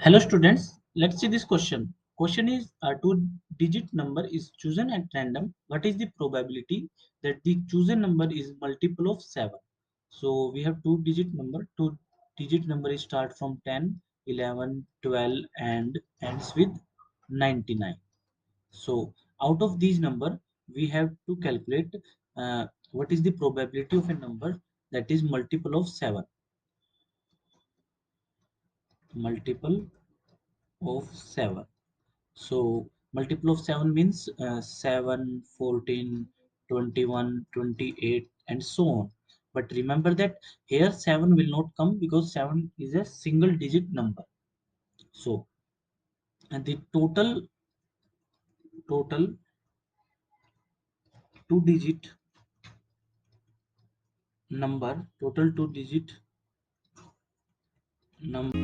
Hello students, let's see this question. Question is a two-digit number is chosen at random. What is the probability that the chosen number is multiple of 7? So we have two-digit number. Two-digit number is start from 10, 11, 12 and ends with 99. So out of these number, we have to calculate what is the probability of a number that is multiple of 7. Multiple of 7. So multiple of 7 means 7, 14, 21, 28 and so on. But remember that here 7 will not come because 7 is a single digit number. So and the total two digit number, total two digit number